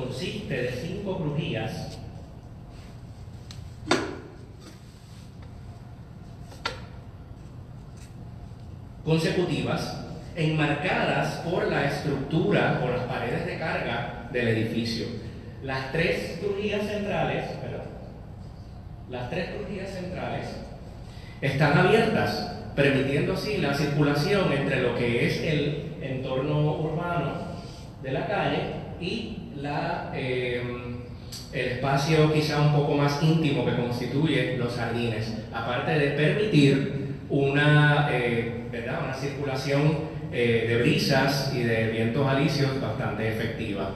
consiste de 5 crujías consecutivas enmarcadas por la estructura o las paredes de carga del edificio. Las tres crujías centrales están abiertas, permitiendo así la circulación entre lo que es el entorno urbano de la calle y el espacio quizá un poco más íntimo que constituye los jardines, aparte de permitir una circulación de brisas y de vientos alisios bastante efectiva.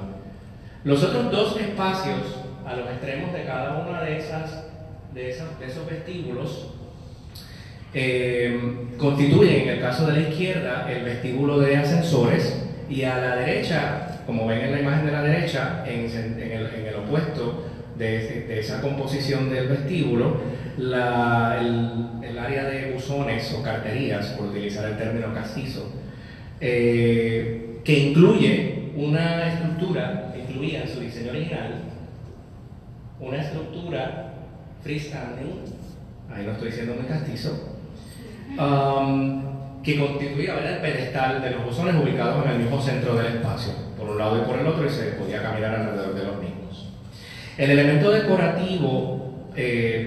Los otros dos espacios a los extremos de cada una de esos vestíbulos constituyen, en el caso de la izquierda, el vestíbulo de ascensores, y a la derecha, como ven en la imagen de la derecha, en el opuesto de esa composición del vestíbulo, el área de buzones o carterías, por utilizar el término castizo, que incluye una estructura, incluía en su diseño original una estructura freestanding, ahí no estoy diciendo muy castizo, que constituía el pedestal de los buzones ubicados en el mismo centro del espacio, por un lado y por el otro, y se podía caminar alrededor de los mismos. El elemento decorativo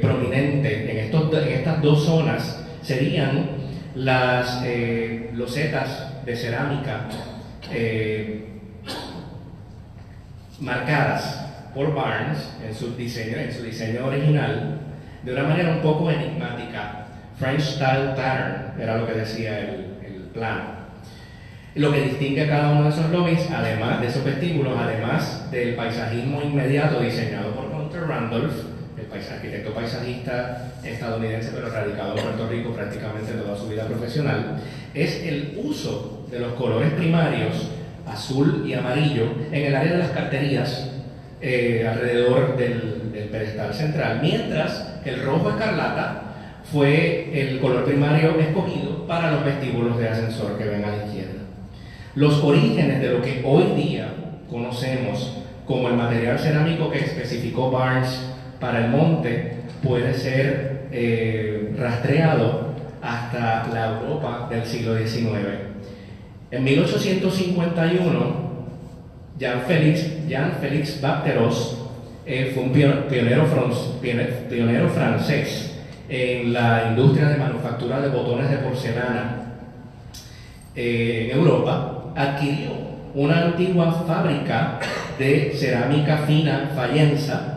prominente en estas dos zonas serían las losetas de cerámica marcadas por Barnes en su diseño original de una manera un poco enigmática. French Style Pattern era lo que decía el plano. Lo que distingue a cada uno de esos lobbies, además de esos vestíbulos, además del paisajismo inmediato diseñado por Hunter Randolph, el arquitecto paisajista estadounidense pero radicado en Puerto Rico prácticamente toda su vida profesional, es el uso de los colores primarios, azul y amarillo, en el área de las carterías alrededor del pedestal central, mientras que el rojo escarlata fue el color primario escogido para los vestíbulos de ascensor que ven a la izquierda. Los orígenes de lo que hoy día conocemos como el material cerámico que especificó Barnes para el monte puede ser rastreado hasta la Europa del siglo XIX. En 1851, Jean-Félix Bapteros fue un pionero francés en la industria de manufactura de botones de porcelana en Europa. Adquirió una antigua fábrica de cerámica fina fayenza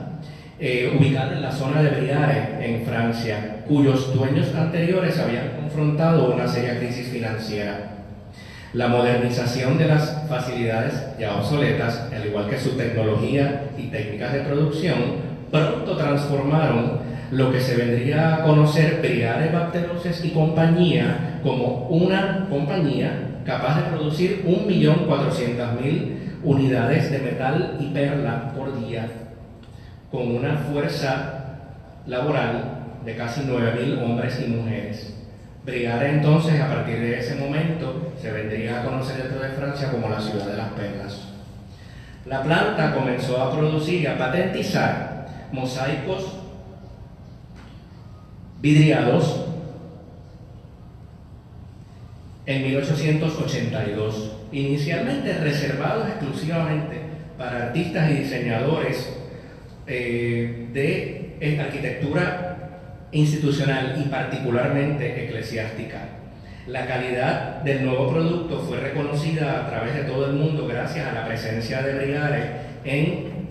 ubicada en la zona de Briare, en Francia, cuyos dueños anteriores habían confrontado una seria crisis financiera. La modernización de las facilidades ya obsoletas, al igual que su tecnología y técnicas de producción, pronto transformaron lo que se vendría a conocer Briare, Bapteroses y compañía como una compañía capaz de producir 1.400.000 unidades de metal y perla por día, con una fuerza laboral de casi 9.000 hombres y mujeres. Briare entonces, a partir de ese momento, se vendría a conocer dentro de Francia como la ciudad de las perlas. La planta comenzó a producir y a patentizar mosaicos vidriados en 1882, inicialmente reservados exclusivamente para artistas y diseñadores de arquitectura institucional y particularmente eclesiástica. La calidad del nuevo producto fue reconocida a través de todo el mundo gracias a la presencia de Briare en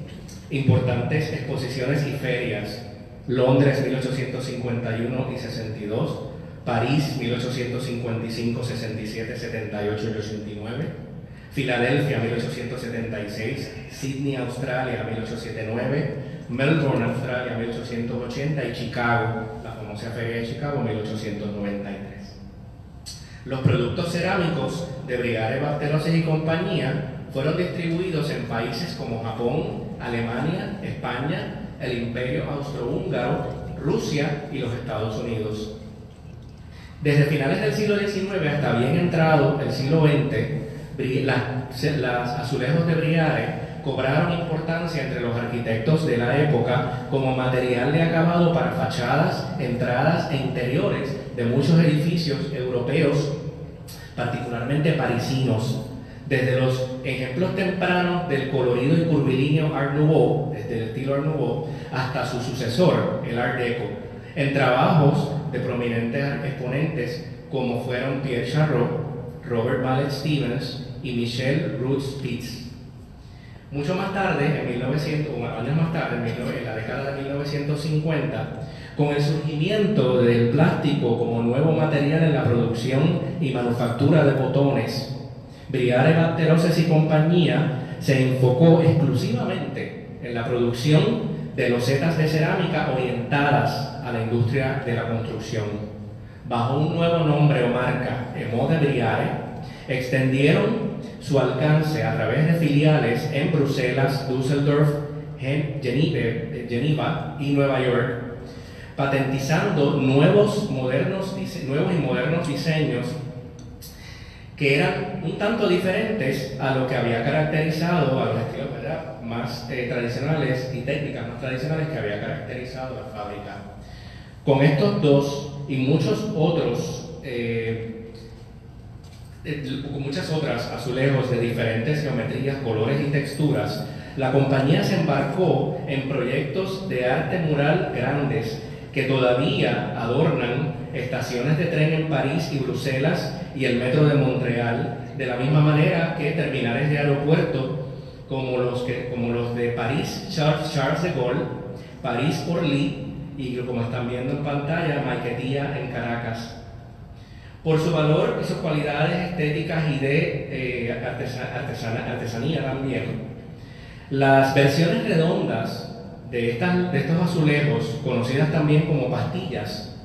importantes exposiciones y ferias. Londres 1851 y 62, París 1855, 67, 78 y 89, Filadelfia 1876, Sydney, Australia 1879, Melbourne, Australia 1880 y Chicago, la famosa feria de Chicago 1893. Los productos cerámicos de Briare, Bapteroses y compañía fueron distribuidos en países como Japón, Alemania, España, el Imperio Austrohúngaro, Rusia y los Estados Unidos. Desde finales del siglo XIX hasta bien entrado el siglo XX, los azulejos de Briare cobraron importancia entre los arquitectos de la época como material de acabado para fachadas, entradas e interiores de muchos edificios europeos, particularmente parisinos. Desde los ejemplos tempranos del colorido y curvilíneo Art Nouveau, desde el estilo Art Nouveau, hasta su sucesor, el Art Deco, en trabajos de prominentes exponentes como fueron Pierre Charrot, Robert Mallet Stevens y Michel Roux-Spitz. Mucho más tarde, años más tarde, en la década de 1950, con el surgimiento del plástico como nuevo material en la producción y manufactura de botones, Briare Basteroses y compañía se enfocó exclusivamente en la producción de losetas de cerámica orientadas a la industria de la construcción. Bajo un nuevo nombre o marca, Emo de Briare, extendieron su alcance a través de filiales en Bruselas, Düsseldorf, Geneva y Nueva York, patentizando nuevos y modernos diseños que eran un tanto diferentes a lo que había caracterizado, a los estilos, ¿verdad?, más tradicionales y técnicas más tradicionales que había caracterizado la fábrica. Con estos dos y muchos otros, con muchas otras azulejos de diferentes geometrías, colores y texturas, la compañía se embarcó en proyectos de arte mural grandes que todavía adornan estaciones de tren en París y Bruselas y el metro de Montreal, de la misma manera que terminales de aeropuerto como los de París Charles de Gaulle, París Orly y, como están viendo en pantalla, Maiquetía en Caracas. Por su valor y sus cualidades estéticas y de artesanía también, las versiones redondas de estos azulejos, conocidas también como pastillas,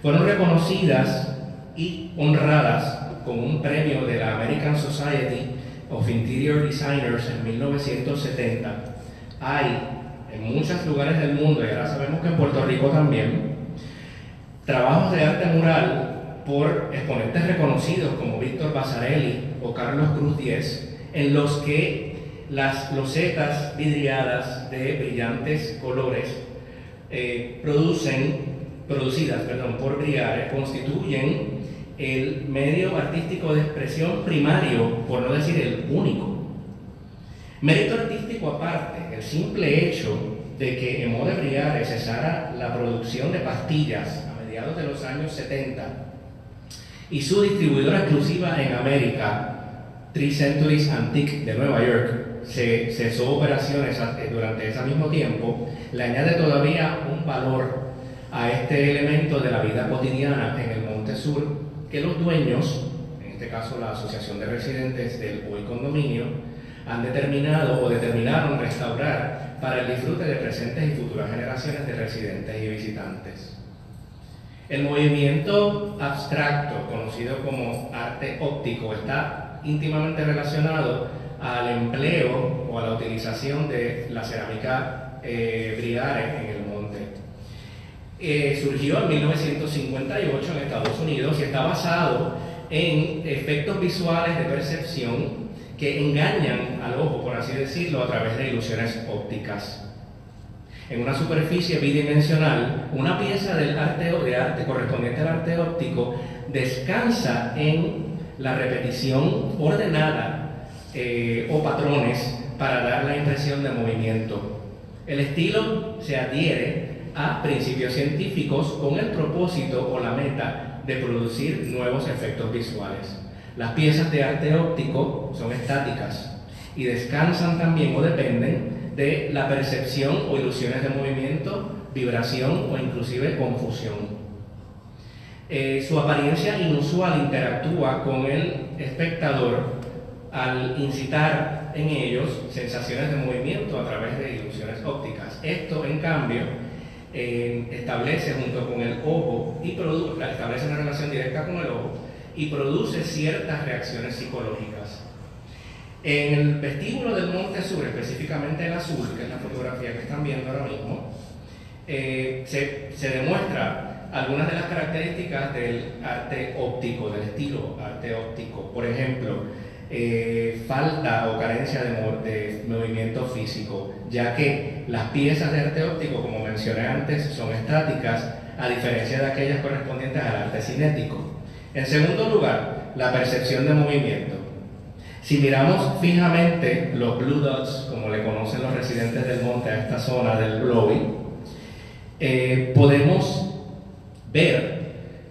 fueron reconocidas y honradas con un premio de la American Society of Interior Designers en 1970. Hay en muchos lugares del mundo, y ahora sabemos que en Puerto Rico también, trabajos de arte mural por exponentes reconocidos como Víctor Basarelli o Carlos Cruz Diez, en los que las losetas vidriadas de brillantes colores producidas por Briare constituyen el medio artístico de expresión primario, por no decir el único. Mérito artístico aparte, el simple hecho de que Emo de Briare cesara la producción de pastillas a mediados de los años 70 y su distribuidora exclusiva en América, 3 Centuries Antique de Nueva York, se cesó operaciones durante ese mismo tiempo, le añade todavía un valor a este elemento de la vida cotidiana en el Monte Sur, que los dueños, en este caso la Asociación de Residentes del hoy condominio, han determinaron restaurar para el disfrute de presentes y futuras generaciones de residentes y visitantes. El movimiento abstracto, conocido como arte óptico, está íntimamente relacionado al empleo o a la utilización de la cerámica Briare en el monte. Surgió en 1958 en Estados Unidos y está basado en efectos visuales de percepción que engañan al ojo, por así decirlo, a través de ilusiones ópticas. En una superficie bidimensional, una pieza de arte correspondiente al arte óptico descansa en la repetición ordenada o patrones para dar la impresión de movimiento. El estilo se adhiere a principios científicos con el propósito o la meta de producir nuevos efectos visuales. Las piezas de arte óptico son estáticas y descansan también o dependen de la percepción o ilusiones de movimiento, vibración o inclusive confusión. Su apariencia inusual interactúa con el espectador al incitar en ellos sensaciones de movimiento a través de ilusiones ópticas. Esto, en cambio, establece junto con el ojo establece una relación directa con el ojo y produce ciertas reacciones psicológicas. En el vestíbulo del Monte Sur, específicamente el azul, que es la fotografía que están viendo ahora mismo, se demuestra algunas de las características del arte óptico, del estilo arte óptico. Por ejemplo, falta o carencia de movimiento físico, ya que las piezas de arte óptico, como mencioné antes, son estáticas, a diferencia de aquellas correspondientes al arte cinético. En segundo lugar, la percepción de movimiento. Si miramos fijamente los blue dots, como le conocen los residentes del monte a esta zona del Blowy, podemos ver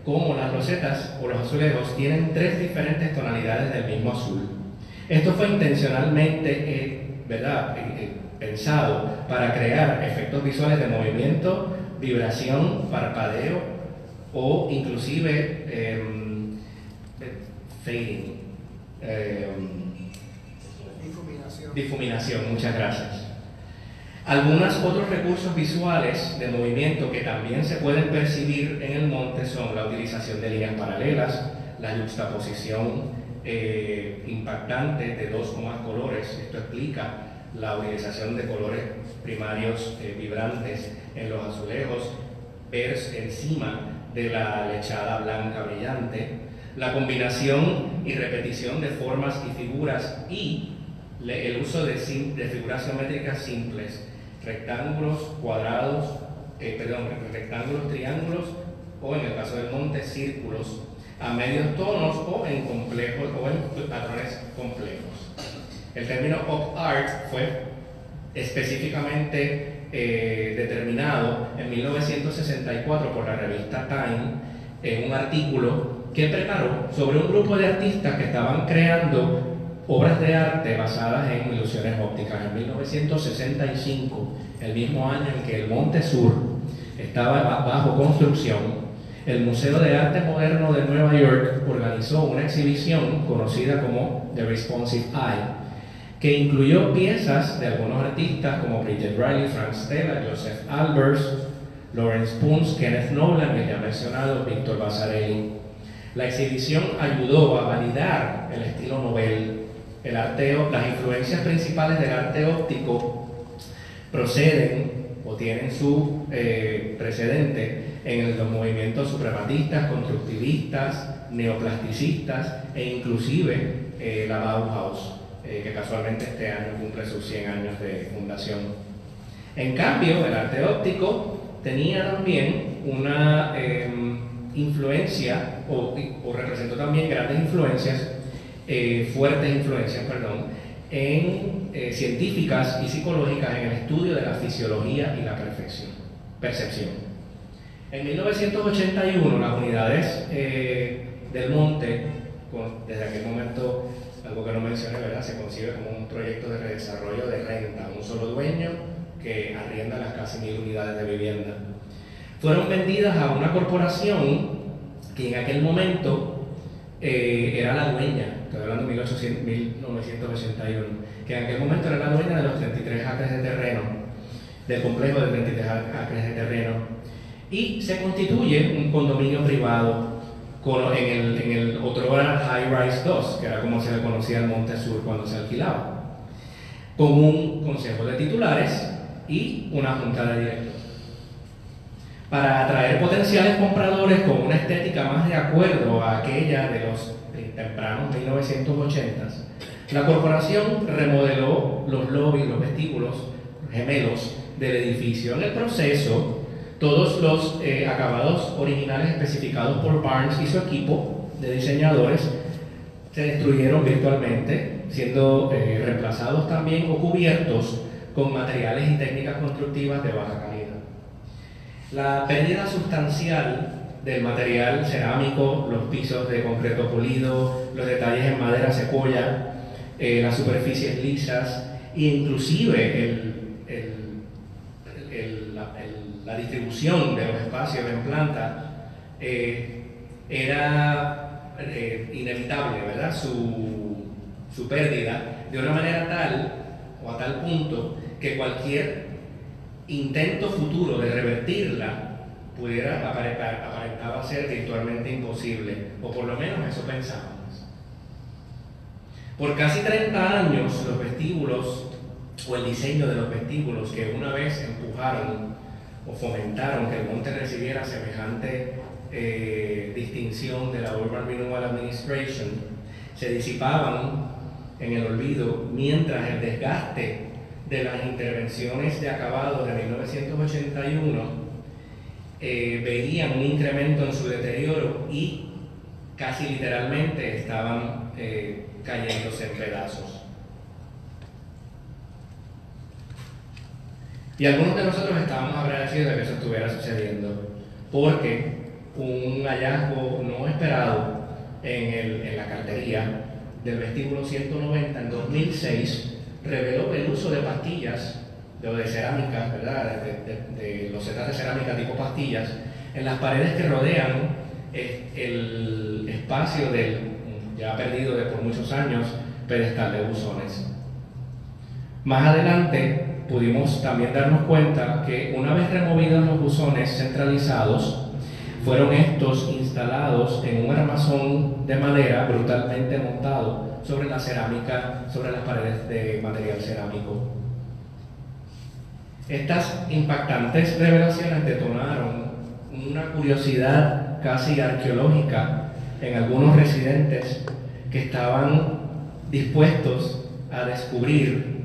cómo las rosetas o los azulejos tienen tres diferentes tonalidades del mismo azul. Esto fue intencionalmente pensado para crear efectos visuales de movimiento, vibración, parpadeo o inclusive fading. Difuminación, muchas gracias. Algunos otros recursos visuales de movimiento que también se pueden percibir en el monte son la utilización de líneas paralelas, la juxtaposición impactante de dos o más colores. Esto explica la utilización de colores primarios vibrantes en los azulejos, ver encima de la lechada blanca brillante, la combinación y repetición de formas y figuras y el uso de figuras geométricas simples, rectángulos, cuadrados, rectángulos, triángulos o en el caso del monte, círculos a medios tonos o en complejos o en patrones complejos. El término pop art fue específicamente determinado en 1964 por la revista Time en un artículo que preparó sobre un grupo de artistas que estaban creando obras de arte basadas en ilusiones ópticas. En 1965, el mismo año en que el Monte Sur estaba bajo construcción, el Museo de Arte Moderno de Nueva York organizó una exhibición conocida como The Responsive Eye, que incluyó piezas de algunos artistas como Bridget Riley, Frank Stella, Joseph Albers, Lawrence Pons, Kenneth Nolan, el ya mencionado Víctor Vasarely. La exhibición ayudó a validar el estilo Nobel. Las influencias principales del arte óptico proceden o tienen su precedente en los movimientos suprematistas, constructivistas, neoplasticistas e inclusive la Bauhaus, que casualmente este año cumple sus 100 años de fundación. En cambio, el arte óptico tenía también una influencia, o representó también grandes influencias, fuertes influencias, en científicas y psicológicas en el estudio de la fisiología y la percepción. En 1981, las unidades del monte, desde aquel momento, algo que no mencioné, ¿verdad?, se concibe como un proyecto de redesarrollo de renta, un solo dueño que arrienda las casi 1000 unidades de vivienda. Fueron vendidas a una corporación que en aquel momento era la dueña, estoy hablando de 1981, que en aquel momento era la dueña de los 33 acres de terreno, del complejo de 33 acres de terreno, y se constituye un condominio privado en el otrora High Rise 2, que era como se le conocía al Monte Sur cuando se alquilaba, con un consejo de titulares y una junta de directores. Para atraer potenciales compradores con una estética más de acuerdo a aquella de los tempranos 1980s, la corporación remodeló los lobbies, los vestíbulos gemelos del edificio. En el proceso, todos los acabados originales especificados por Barnes y su equipo de diseñadores se destruyeron virtualmente, siendo reemplazados también o cubiertos con materiales y técnicas constructivas de baja calidad. La pérdida sustancial del material cerámico, los pisos de concreto pulido, los detalles en madera secuoya, las superficies lisas e inclusive la distribución de los espacios en planta era inevitable, ¿verdad?, su pérdida, de una manera tal o a tal punto que cualquier intento futuro de revertirla aparentaba ser virtualmente imposible, o por lo menos eso pensábamos. Por casi 30 años los vestíbulos o el diseño de los vestíbulos, que una vez empujaron o fomentaron que el monte recibiera semejante distinción de la Urban Renewal Administration, se disipaban en el olvido, mientras el desgaste de las intervenciones de acabado de 1981 veían un incremento en su deterioro y casi literalmente estaban cayéndose en pedazos. Y algunos de nosotros estábamos agradecidos de que eso estuviera sucediendo, porque un hallazgo no esperado en la cartería del vestíbulo 190 en 2006 reveló el uso de pastillas, de cerámica, ¿verdad? De losetas de cerámica tipo pastillas, en las paredes que rodean el espacio del, ya perdido por muchos años, pedestal de buzones. Más adelante pudimos también darnos cuenta que una vez removidos los buzones centralizados, fueron estos instalados en un armazón de madera brutalmente montado sobre la cerámica, sobre las paredes de material cerámico. Estas impactantes revelaciones detonaron una curiosidad casi arqueológica en algunos residentes que estaban dispuestos a descubrir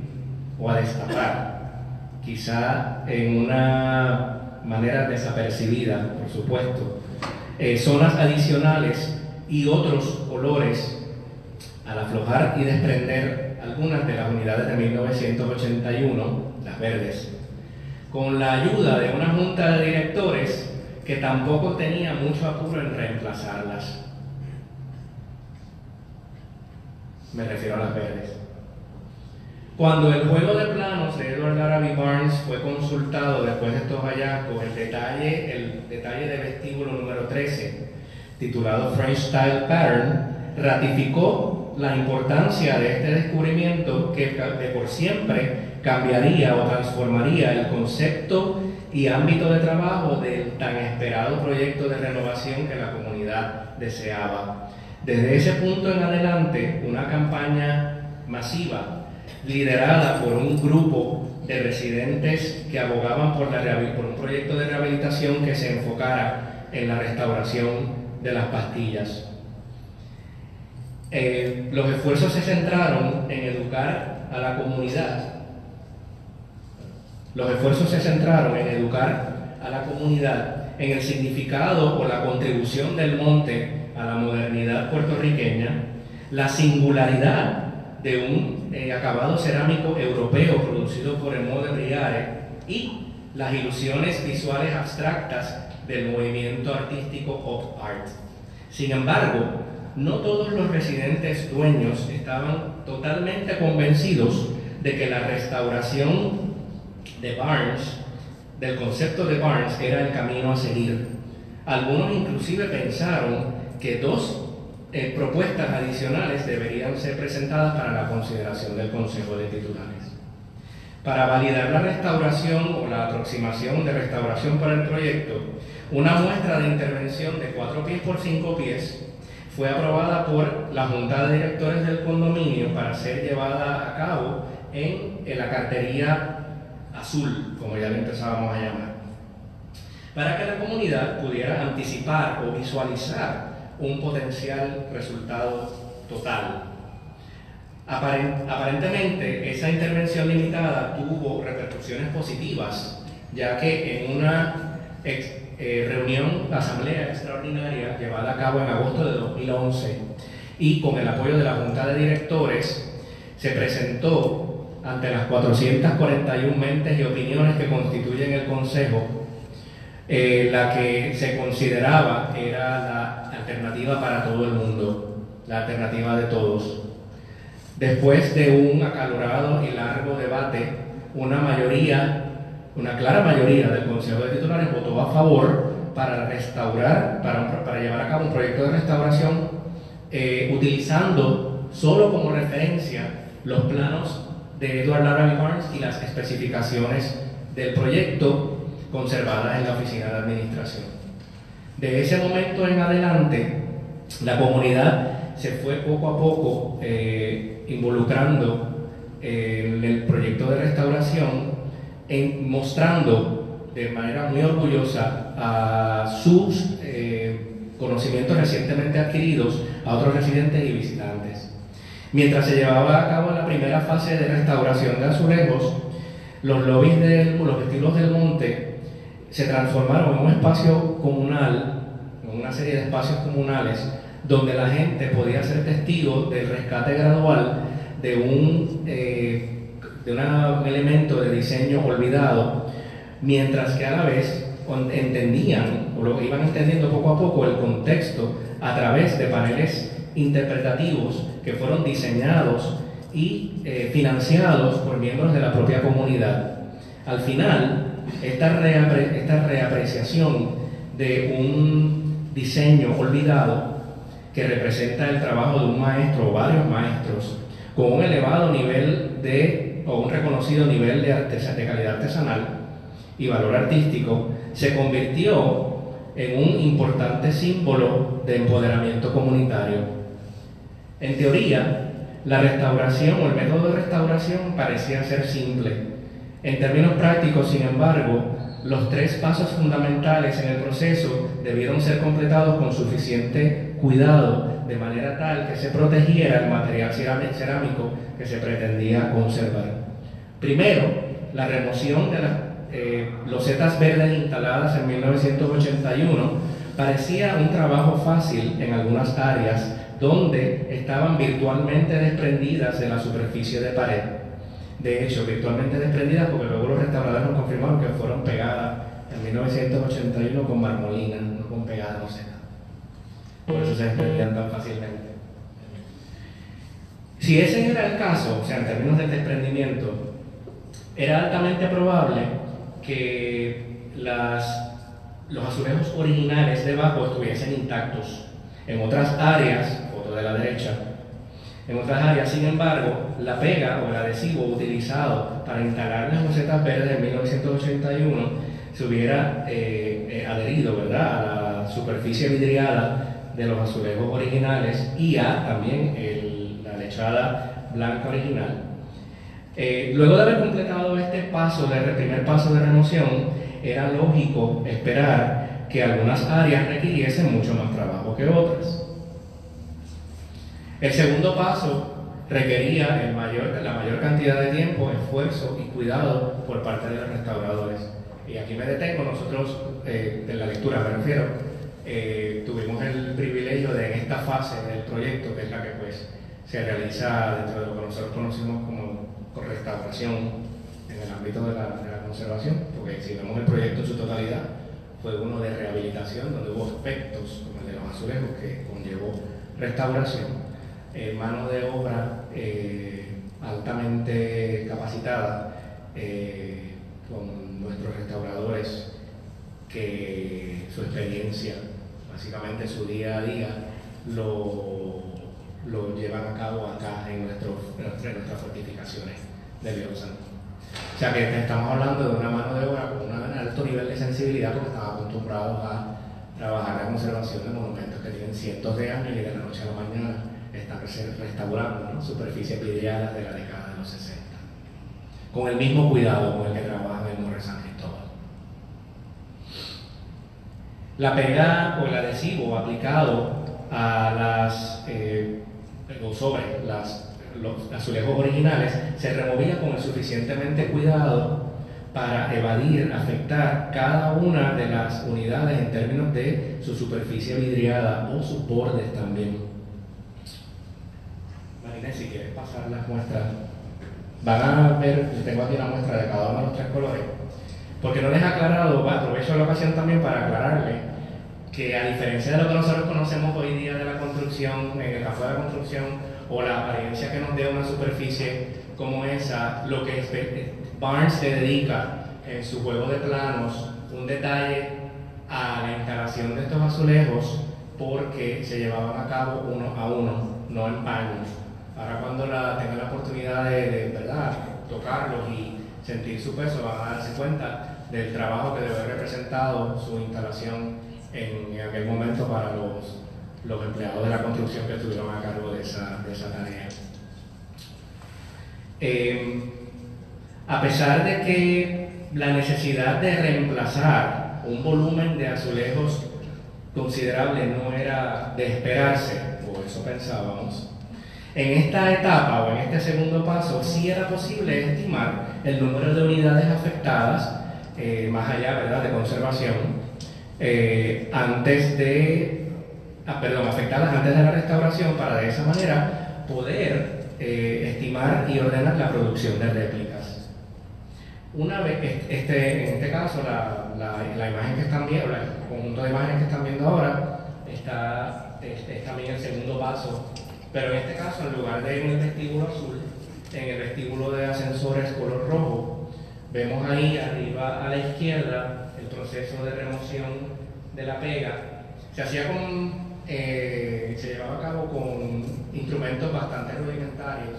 o a destapar, quizá en una manera desapercibida, por supuesto, zonas adicionales y otros olores al aflojar y desprender algunas de las unidades de 1981, las verdes, con la ayuda de una junta de directores que tampoco tenía mucho apuro en reemplazarlas. Me refiero a las verdes. Cuando el juego de planos de Edward Larrabee Barnes fue consultado después de estos hallazgos, el detalle de vestíbulo número 13, titulado French Style Pattern, ratificó la importancia de este descubrimiento que de por siempre cambiaría o transformaría el concepto y ámbito de trabajo del tan esperado proyecto de renovación que la comunidad deseaba. Desde ese punto en adelante, una campaña masiva liderada por un grupo de residentes que abogaban por un proyecto de rehabilitación que se enfocara en la restauración de las pastillas. Los esfuerzos se centraron en educar a la comunidad. En el significado o la contribución del monte a la modernidad puertorriqueña, la singularidad de un acabado cerámico europeo producido por Emo de Briare y las ilusiones visuales abstractas del movimiento artístico Pop Art. Sin embargo, no todos los residentes dueños estaban totalmente convencidos de que la restauración de Barnes, del concepto de Barnes, era el camino a seguir. Algunos inclusive pensaron que dos propuestas adicionales deberían ser presentadas para la consideración del Consejo de Titulares. Para validar la restauración o la aproximación de restauración para el proyecto, una muestra de intervención de 4 pies por 5 pies fue aprobada por la Junta de Directores del condominio para ser llevada a cabo en la cartería azul, como ya le empezábamos a llamar, para que la comunidad pudiera anticipar o visualizar un potencial resultado total. Aparentemente, esa intervención limitada tuvo repercusiones positivas, ya que en una asamblea extraordinaria llevada a cabo en agosto de 2011 y con el apoyo de la Junta de Directores, se presentó ante las 441 mentes y opiniones que constituyen el Consejo la que se consideraba era la alternativa para todo el mundo, la alternativa de todos. Después de un acalorado y largo debate, una clara mayoría del Consejo de Titulares votó a favor para restaurar, para llevar a cabo un proyecto de restauración utilizando solo como referencia los planos de Edward Larrabee Barnes y las especificaciones del proyecto conservadas en la Oficina de Administración. De ese momento en adelante, la comunidad se fue poco a poco involucrando en el proyecto de restauración, mostrando de manera muy orgullosa a sus conocimientos recientemente adquiridos a otros residentes y visitantes. Mientras se llevaba a cabo la primera fase de restauración de azulejos, los vestilos del monte se transformaron en un espacio comunal, en una serie de espacios comunales, donde la gente podía ser testigo del rescate gradual de un elemento de diseño olvidado, mientras que a la vez entendían, o lo iban entendiendo poco a poco, el contexto a través de paneles interpretativos que fueron diseñados y financiados por miembros de la propia comunidad. Al final, esta reapreciación de un diseño olvidado que representa el trabajo de un maestro o varios maestros con un elevado nivel o un reconocido nivel de calidad artesanal y valor artístico, se convirtió en un importante símbolo de empoderamiento comunitario. En teoría, la restauración o el método de restauración parecía ser simple. En términos prácticos, sin embargo, los 3 pasos fundamentales en el proceso debieron ser completados con suficiente cuidado, de manera tal que se protegiera el material cerámico que se pretendía conservar. Primero, la remoción de las losetas verdes instaladas en 1981 parecía un trabajo fácil en algunas áreas donde estaban virtualmente desprendidas de la superficie de pared. De hecho, virtualmente desprendidas porque luego los restauradores nos confirmaron que fueron pegadas en 1981 con marmolina, no con pegada loseta. Por eso se desprendían tan fácilmente. Si ese era el caso, o sea, en términos de desprendimiento, era altamente probable que los azulejos originales debajo estuviesen intactos. En otras áreas, foto de la derecha, en otras áreas, sin embargo, la pega o el adhesivo utilizado para instalar las losetas verdes en 1981 se hubiera adherido, ¿verdad?, a la superficie vidriada de los azulejos originales y a también la lechada blanca original. Luego de haber completado este primer paso de remoción, era lógico esperar que algunas áreas requiriesen mucho más trabajo que otras. El segundo paso requería la mayor cantidad de tiempo, esfuerzo y cuidado por parte de los restauradores. Y aquí me detengo. Nosotros, en la lectura me refiero, tuvimos el privilegio de en esta fase del proyecto, que es la que pues se realiza dentro de lo que nosotros conocimos como restauración en el ámbito de la conservación, porque si vemos el proyecto en su totalidad, fue uno de rehabilitación, donde hubo aspectos como el de los azulejos que conllevó restauración, mano de obra altamente capacitada, con nuestros restauradores que su experiencia, básicamente su día a día, lo llevan a cabo acá en nuestras fortificaciones de Biosanto. O sea que estamos hablando de una mano de obra con un alto nivel de sensibilidad, porque estamos acostumbrados a trabajar la conservación de monumentos que tienen cientos de años y de la noche a la mañana están restaurando, ¿no?, superficies vidriadas de la década de los 60, con el mismo cuidado con el que trabajan en el Morro de San Cristóbal. La pega o el adhesivo aplicado a sobre los azulejos originales se removía con el suficientemente cuidado para afectar cada una de las unidades en términos de su superficie vidriada o sus bordes también. Marina, si quieres pasar las muestras, van a ver, tengo aquí una muestra de cada uno de los 3 colores, porque no les he aclarado, aprovecho la ocasión también para aclararle que a diferencia de lo que nosotros conocemos hoy día de la construcción, en el campo de la construcción, o la apariencia que nos dé una superficie como esa, lo que Barnes se dedica en su juego de planos, un detalle a la instalación de estos azulejos, porque se llevaban a cabo uno a uno, no en paños. Ahora cuando tengan la oportunidad de ¿verdad?, tocarlos y sentir su peso, van a darse cuenta del trabajo que debe haber representado su instalación en aquel momento para los empleados de la construcción que estuvieron a cargo de esa tarea. A pesar de que la necesidad de reemplazar un volumen de azulejos considerable no era de esperarse, o eso pensábamos, En esta etapa o en este segundo paso sí era posible estimar el número de unidades afectadas, más allá, ¿verdad?, de conservación, afectadas antes de la restauración, para de esa manera poder estimar y ordenar la producción de réplicas. Una vez, en este caso, la imagen que están viendo, el conjunto de imágenes que están viendo ahora, es también el segundo paso, pero en este caso, en lugar de en el vestíbulo azul, en el vestíbulo de ascensores color rojo, vemos ahí arriba a la izquierda el proceso de remoción de la pega. Se llevaba a cabo con instrumentos bastante rudimentarios.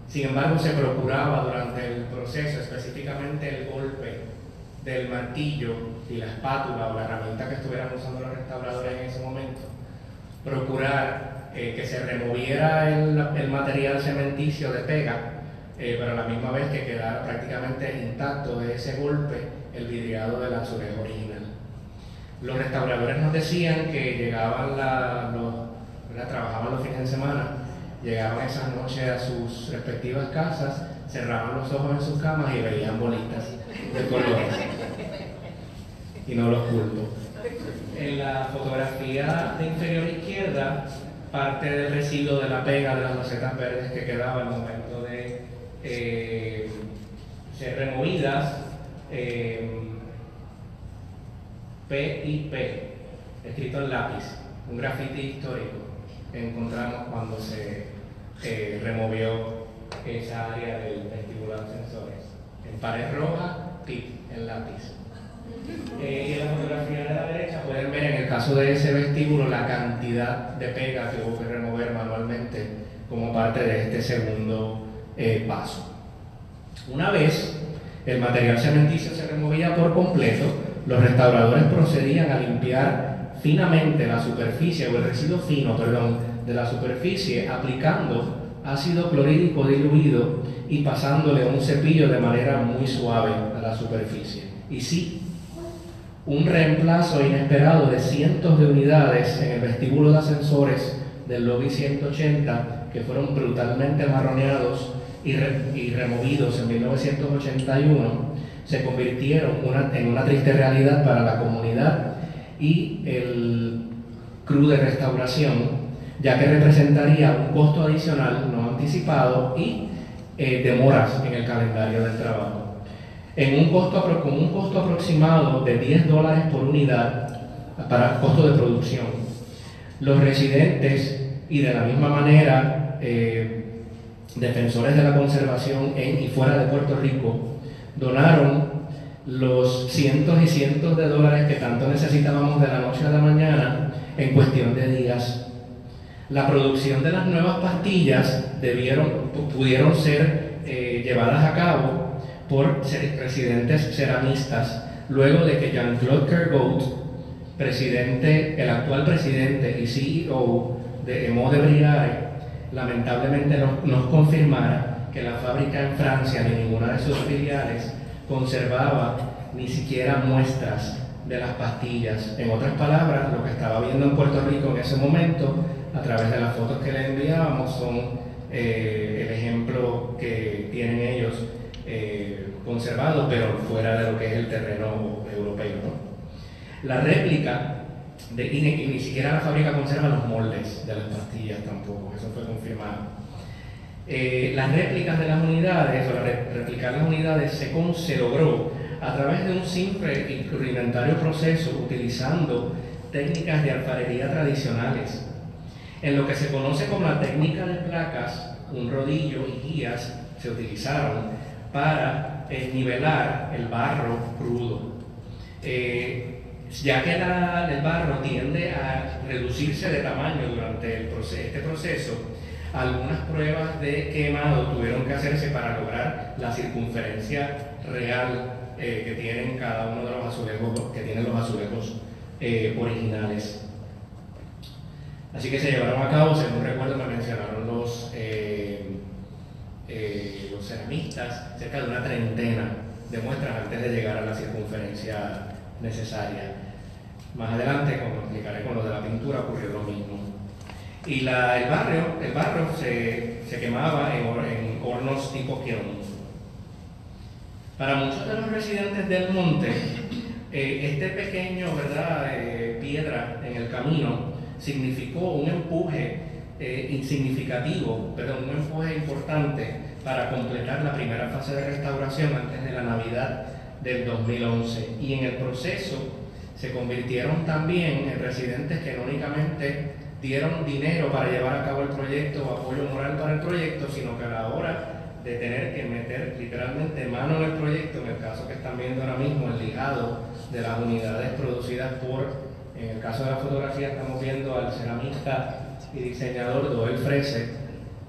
Sin embargo, se procuraba durante el proceso, específicamente el golpe del martillo y la espátula o la herramienta que estuvieran usando los restauradores en ese momento, procurar que se removiera el material cementicio de pega, pero a la misma vez que quedara prácticamente intacto de ese golpe el vidriado del azulejo original. Los restauradores nos decían que llegaban trabajaban los fines de semana, llegaban esas noches a sus respectivas casas, cerraban los ojos en sus camas y veían bolitas de colores. Y no los culpo. En la fotografía de inferior izquierda, parte del residuo de la pega de las losetas verdes que quedaba al momento de ser removidas, PIP, escrito en lápiz, un grafiti histórico que encontramos cuando se removió esa área del vestíbulo de ascensores. En pared roja, PIP, en lápiz. Y en la fotografía de la derecha pueden ver en el caso de ese vestíbulo la cantidad de pega que hubo que remover manualmente como parte de este segundo paso. Una vez el material cementicio se removía por completo, los restauradores procedían a limpiar finamente la superficie, o el residuo fino, de la superficie, aplicando ácido clorhídrico diluido y pasándole un cepillo de manera muy suave a la superficie. Y sí, un reemplazo inesperado de cientos de unidades en el vestíbulo de ascensores del lobby 180, que fueron brutalmente marroneados y removidos en 1981, se convirtieron en una triste realidad para la comunidad y el crew de restauración, ya que representaría un costo adicional no anticipado y demoras en el calendario del trabajo. Con un costo aproximado de $10 por unidad para costo de producción. Los residentes y de la misma manera defensores de la conservación en y fuera de Puerto Rico donaron los cientos y cientos de dólares que tanto necesitábamos de la noche a la mañana en cuestión de días. La producción de las nuevas pastillas pudieron ser llevadas a cabo por residentes ceramistas, luego de que Jean-Claude Kergoat, el actual presidente y CEO de Emo de Briare, lamentablemente nos confirmara que la fábrica en Francia ni ninguna de sus filiales conservaba ni siquiera muestras de las pastillas. En otras palabras, lo que estaba viendo en Puerto Rico en ese momento, a través de las fotos que le enviábamos, son el ejemplo que tienen ellos conservado, pero fuera de lo que es el terreno europeo, ¿no? La réplica, y ni siquiera la fábrica conserva los moldes de las pastillas tampoco, eso fue confirmado. Las réplicas de las unidades, o replicar las unidades, se logró a través de un simple y rudimentario proceso utilizando técnicas de alfarería tradicionales. En lo que se conoce como la técnica de placas, un rodillo y guías se utilizaron para nivelar el barro crudo. Ya que el barro tiende a reducirse de tamaño durante este proceso, algunas pruebas de quemado tuvieron que hacerse para lograr la circunferencia real que tienen cada uno de los azulejos, que tienen los azulejos originales. Así que se llevaron a cabo, según recuerdo me mencionaron los ceramistas, cerca de una treintena de muestras antes de llegar a la circunferencia necesaria. Más adelante, como explicaré con lo de la pintura, ocurrió lo mismo. Y el barro se quemaba en hornos tipo kiln. Para muchos de los residentes del monte, este pequeño, ¿verdad?, piedra en el camino significó un empuje un empuje importante para completar la primera fase de restauración antes de la Navidad del 2011. Y en el proceso se convirtieron también en residentes que no únicamente dieron dinero para llevar a cabo el proyecto o apoyo moral para el proyecto, sino que a la hora de tener que meter literalmente mano en el proyecto, en el caso que están viendo ahora mismo, el ligado de las unidades producidas en el caso de la fotografía estamos viendo al ceramista y diseñador Doel Frese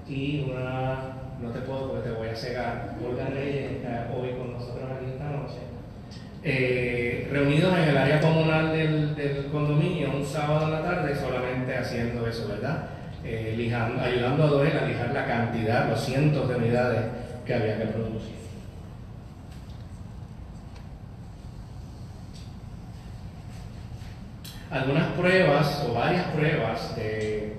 y no te puedo porque te voy a cegar, Olga Reyes está hoy con nosotros aquí esta noche, reunidos en el área comunal del condominio un sábado en la tarde solamente haciendo eso, ¿verdad? Ayudando a Doel a lijar la cantidad, los cientos de unidades que había que producir. Algunas pruebas o varias pruebas de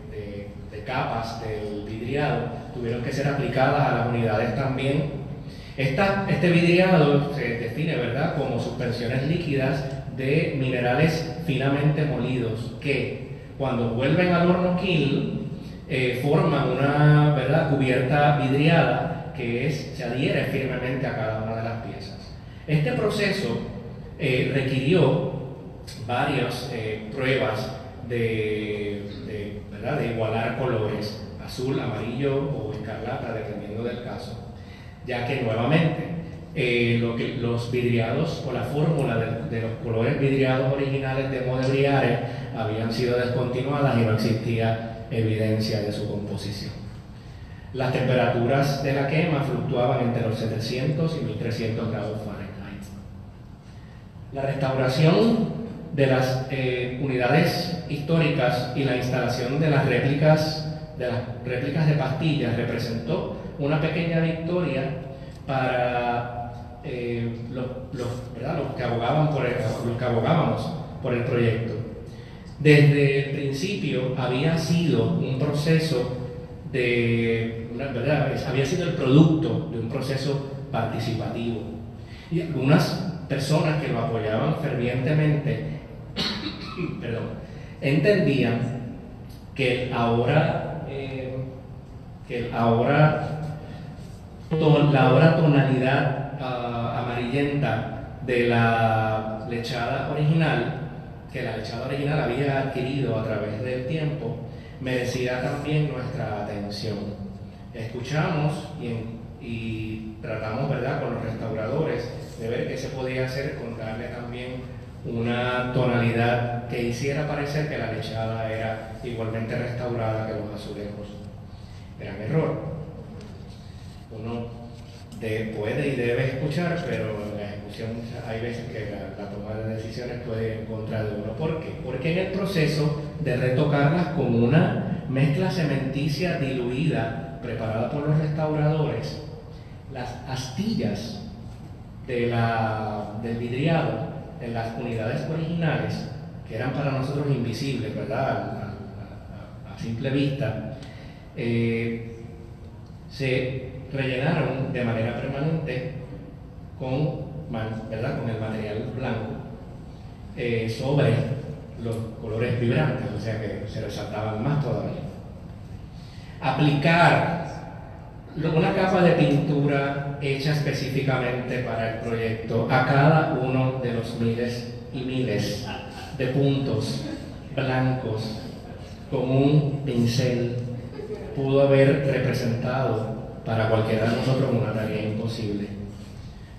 capas del vidriado tuvieron que ser aplicadas a las unidades también. Este vidriado se define, ¿verdad?, como suspensiones líquidas de minerales finamente molidos que cuando vuelven al horno kiln forman una, ¿verdad?, cubierta vidriada que se adhiere firmemente a cada una de las piezas. Este proceso requirió varias pruebas ¿verdad?, de igualar colores, azul, amarillo o escarlata, dependiendo del caso, ya que nuevamente los vidriados o la fórmula de los colores vidriados originales de Eau de Briare habían sido descontinuadas y no existía evidencia de su composición. Las temperaturas de la quema fluctuaban entre los 700 y 1300 grados Fahrenheit. La restauración de las unidades históricas y la instalación de las réplicas de pastillas representó una pequeña victoria para los que abogábamos por el proyecto. Desde el principio había sido un proceso había sido el producto de un proceso participativo. Y algunas personas que lo apoyaban fervientemente entendían que la tonalidad amarillenta de la lechada original, que la lechada original había adquirido a través del tiempo, merecía también nuestra atención. Escuchamos y tratamos, ¿verdad?, con los restauradores de ver qué se podía hacer con darle también una tonalidad que hiciera parecer que la lechada era igualmente restaurada que los azulejos. Gran error. Uno puede y debe escuchar, pero en la ejecución hay veces que la toma de decisiones puede ir en contra de uno. ¿Por qué? Porque en el proceso de retocarlas con una mezcla cementicia diluida preparada por los restauradores, las astillas del vidriado en las unidades originales, que eran para nosotros invisibles, ¿verdad?, a simple vista, se rellenaron de manera permanente con el material blanco sobre los colores vibrantes, o sea que se resaltaban más todavía. Aplicar una capa de pintura hecha específicamente para el proyecto a cada uno de los miles y miles de puntos blancos con un pincel pudo haber representado para cualquiera de nosotros una tarea imposible.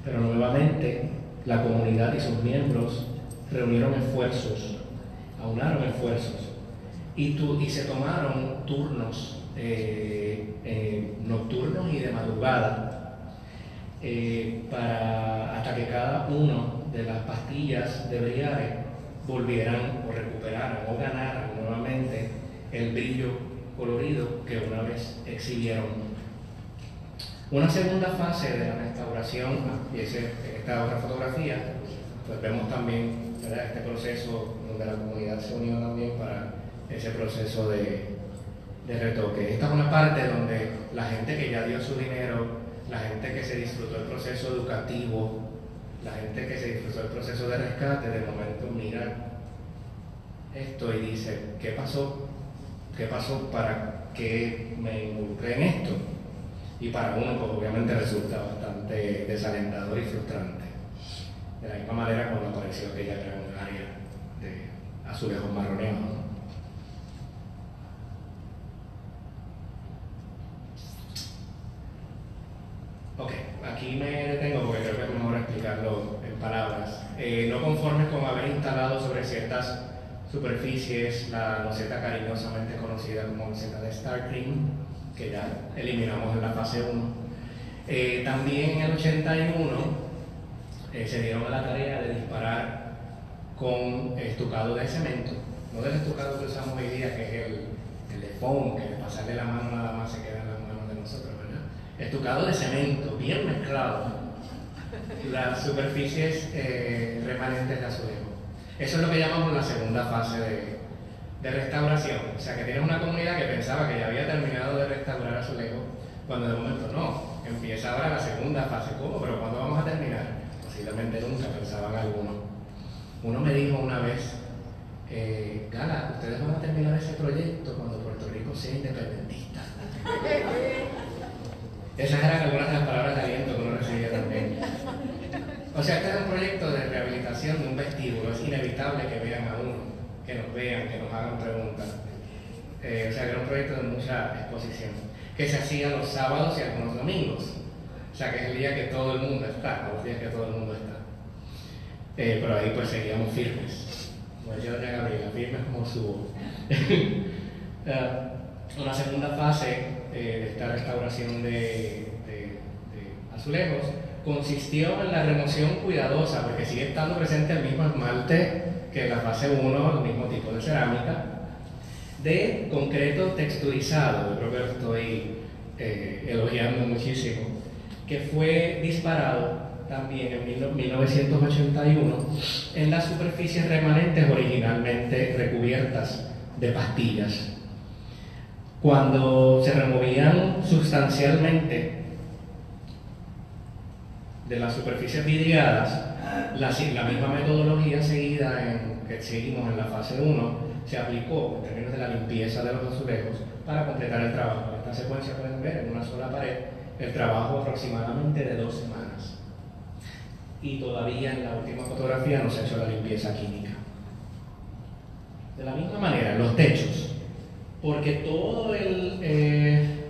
Pero nuevamente la comunidad y sus miembros reunieron esfuerzos, aunaron esfuerzos y se tomaron turnos nocturnos y de madrugada hasta que cada uno de las pastillas de Briare volvieran o recuperaran o ganaran nuevamente el brillo colorido que una vez exhibieron. Una segunda fase de la restauración, y en esta otra fotografía, pues vemos también, ¿verdad?, este proceso donde la comunidad se unió también para ese proceso de de retoque. Esta es una parte donde la gente que ya dio su dinero, la gente que se disfrutó el proceso educativo, la gente que se disfrutó el proceso de rescate, de momento mira esto y dice, ¿qué pasó? ¿Qué pasó para que me involucré en esto? Y para uno, pues obviamente resulta bastante desalentador y frustrante. De la misma manera cuando apareció aquella gran área de azulejos marroneados, ¿no? Ok, aquí me detengo porque creo que es mejor explicarlo en palabras. No conformes con haber instalado sobre ciertas superficies la loseta cariñosamente conocida como loseta de Starcream, que ya eliminamos en la fase 1. También en el 81 se dieron a la tarea de disparar con estucado de cemento, no del estucado que usamos hoy día, que es el de foam, que de pasarle la mano nada más se queda en las manos de nosotros, ¿verdad? Estucado de cemento, bien mezclado, las superficies remanentes de azulejo. Eso es lo que llamamos la segunda fase de restauración. O sea, que tienes una comunidad que pensaba que ya había terminado de restaurar azulejo, cuando de momento no. Empieza ahora la segunda fase. ¿Cómo? ¿Pero cuándo vamos a terminar? Posiblemente nunca, pensaban algunos. Uno me dijo una vez, Gala, ustedes van a terminar ese proyecto cuando Puerto Rico sea independentista. Esas eran algunas de las palabras de aliento que uno recibía también. O sea, este es un proyecto de rehabilitación de un vestíbulo. Es inevitable que vean a uno, que nos vean, que nos hagan preguntas. O sea, que era un proyecto de mucha exposición, que se hacía los sábados y algunos domingos. O sea, que es el día que todo el mundo está, o los días que todo el mundo está. Pero ahí pues seguíamos firmes. Como decía doña Gabriela, firmes como su... Una segunda fase de esta restauración de azulejos consistió en la remoción cuidadosa, porque sigue estando presente el mismo esmalte que en la fase 1, el mismo tipo de cerámica, de concreto texturizado. Yo creo que lo estoy elogiando muchísimo, que fue disparado también en 1981 en las superficies remanentes originalmente recubiertas de pastillas. Cuando se removían sustancialmente de las superficies vidriadas, la misma metodología seguida que seguimos en la fase 1 se aplicó en términos de la limpieza de los azulejos para completar el trabajo. En esta secuencia pueden ver en una sola pared el trabajo aproximadamente de 2 semanas. Y todavía en la última fotografía no se ha hecho la limpieza química. De la misma manera, en los techos, porque todo el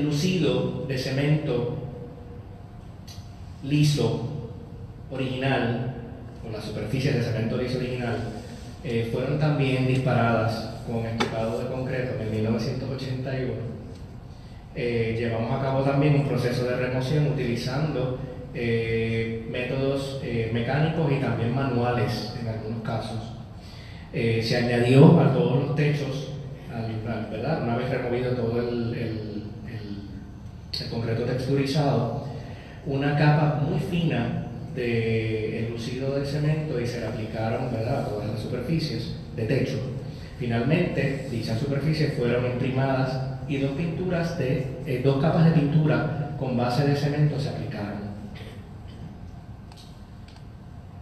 lucido de cemento liso original, o las superficies de cemento liso original, fueron también disparadas con estucado de concreto en 1981. Llevamos a cabo también un proceso de remoción utilizando métodos mecánicos y también manuales en algunos casos. Se añadió a todos los techos, ¿verdad? Una vez removido todo el concreto texturizado, una capa muy fina de enlucido del cemento y se le aplicaron, ¿verdad?, a todas las superficies de techo. Finalmente, dichas superficies fueron imprimadas y dos capas de pintura con base de cemento se aplicaron.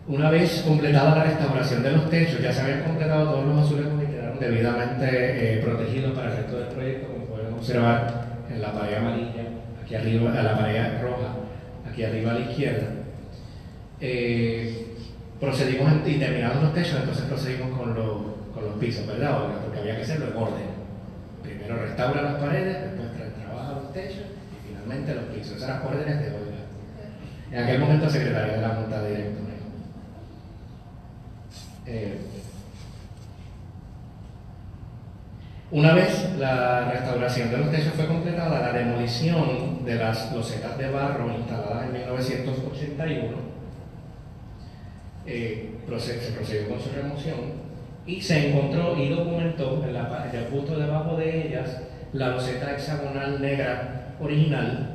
Una vez completada la restauración de los techos, ya se habían completado todos los azulejos y quedaron debidamente protegidos para el resto del proyecto, como pueden observar en la pared amarilla, aquí arriba, a la pared roja, aquí arriba a la izquierda. Procedimos y terminados los techos, entonces procedimos con los pisos, ¿verdad, Olga? Porque había que hacerlo en orden. Primero restaura las paredes, después trabaja los techos y finalmente los pisos. Esas eran las órdenes de Olga. En aquel momento secretaria de la Junta de Directores. Una vez la restauración de los techos fue completada, la demolición de las losetas de barro instaladas en 1981 se procedió con su remoción y se encontró y documentó justo debajo de ellas la loseta hexagonal negra original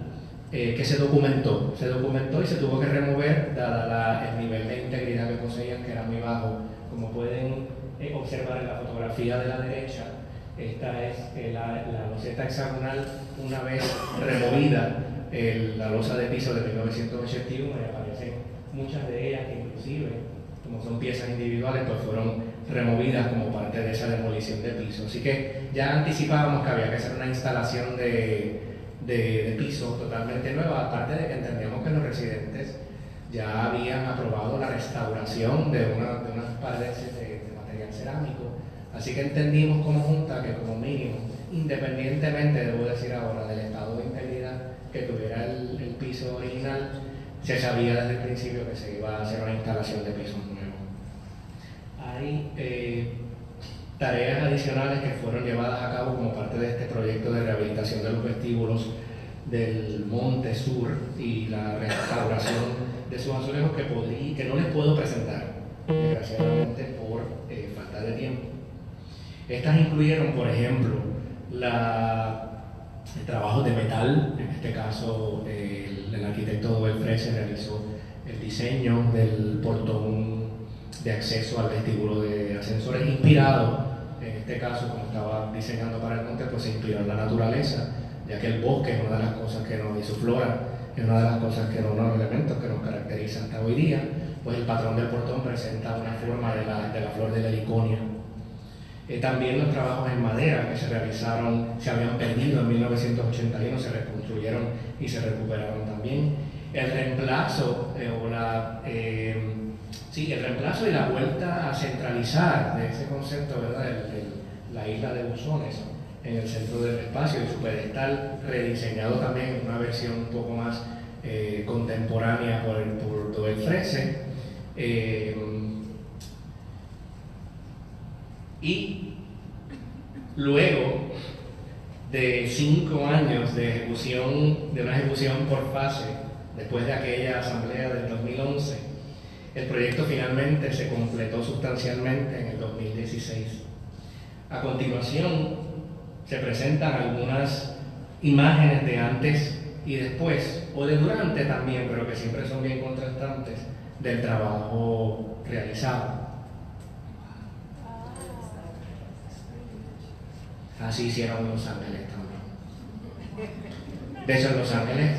que se documentó y se tuvo que remover dada el nivel de integridad que poseían, que era muy bajo. Como pueden observar en la fotografía de la derecha, Esta es la loseta hexagonal una vez removida, la losa de piso de 1981, y aparecen muchas de ellas que inclusive, como son piezas individuales, pues fueron removidas como parte de esa demolición de piso. Así que ya anticipábamos que había que hacer una instalación de piso totalmente nueva, aparte de que entendíamos que los residentes ya habían aprobado la restauración de unas paredes de material cerámico. Así que entendimos como junta que como mínimo, independientemente, debo decir ahora, del estado de integridad que tuviera el piso original, se sabía desde el principio que se iba a hacer una instalación de pisos nuevos. Hay tareas adicionales que fueron llevadas a cabo como parte de este proyecto de rehabilitación de los vestíbulos del Monte Sur y la restauración de sus azulejos que no les puedo presentar, desgraciadamente por falta de tiempo. Estas incluyeron, por ejemplo, el trabajo de metal. En este caso, el arquitecto Doel Freser realizó el diseño del portón de acceso al vestíbulo de ascensores, inspirado, en este caso, como estaba diseñando para el monte, pues se inspiró en la naturaleza, ya que el bosque es una de las cosas que nos, y su flora es una de las cosas que uno de los elementos que nos caracteriza hasta hoy día. Pues el patrón del portón presenta una forma de la flor de la heliconia. También los trabajos en madera que se realizaron, se habían perdido en 1981, se reconstruyeron y se recuperaron también. El reemplazo el reemplazo y la vuelta a centralizar de ese concepto, ¿verdad? La isla de buzones en el centro del espacio y su pedestal rediseñado también en una versión un poco más contemporánea por Doel Freser. Y luego de 5 años de una ejecución por fase, después de aquella asamblea del 2011, el proyecto finalmente se completó sustancialmente en el 2016. A continuación se presentan algunas imágenes de antes y después, o de durante también, pero que siempre son bien contrastantes, del trabajo realizado. Así hicieron en Los Ángeles también. De hecho, en Los Ángeles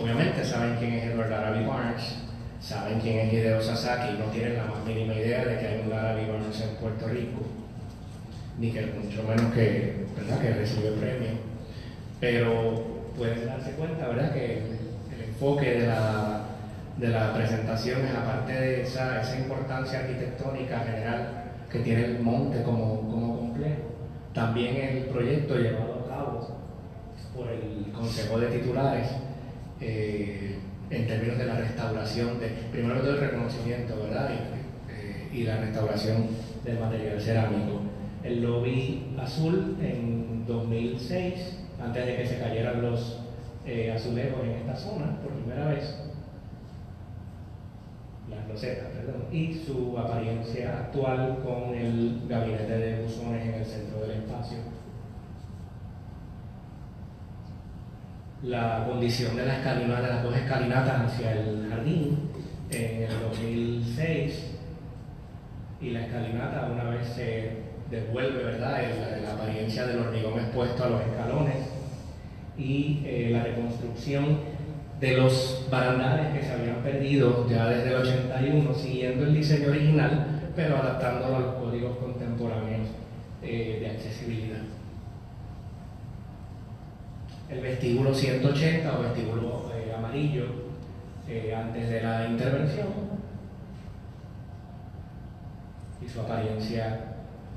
obviamente saben quién es Edward Larrabee Barnes, saben quién es Hideo Sasaki, no tienen la más mínima idea de que hay un Larrabee Barnes en Puerto Rico, ni que mucho menos que, ¿verdad?, que recibe premio. Pero pueden darse cuenta, ¿verdad?, que el enfoque de la presentación es, aparte de esa importancia arquitectónica general que tiene el monte como complejo, también el proyecto llevado a cabo por el Consejo de Titulares en términos de la restauración, primero todo el reconocimiento, ¿verdad?, y la restauración del material cerámico. El lobby azul en 2006, antes de que se cayeran los azulejos en esta zona por primera vez, las losetas, perdón, y su apariencia actual con el gabinete de buzones en el centro del espacio. La condición de las dos escalinatas hacia el jardín en el 2006, y la escalinata una vez se devuelve, ¿verdad?, la apariencia del hormigón expuesto a los escalones, y la reconstrucción de los barandales que se habían perdido ya desde el 81, siguiendo el diseño original, pero adaptándolo a los códigos contemporáneos de accesibilidad. El vestíbulo 180 o vestíbulo amarillo, antes de la intervención, y su apariencia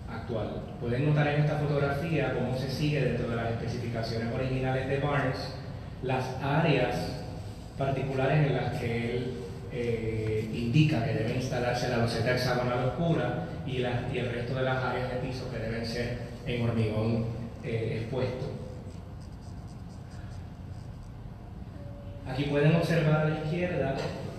actual. Pueden notar en esta fotografía cómo se sigue dentro de las especificaciones originales de Barnes las áreas particulares en las que él indica que debe instalarse la loseta hexagonal oscura y el resto de las áreas de piso que deben ser en hormigón expuesto. Aquí pueden observar a la izquierda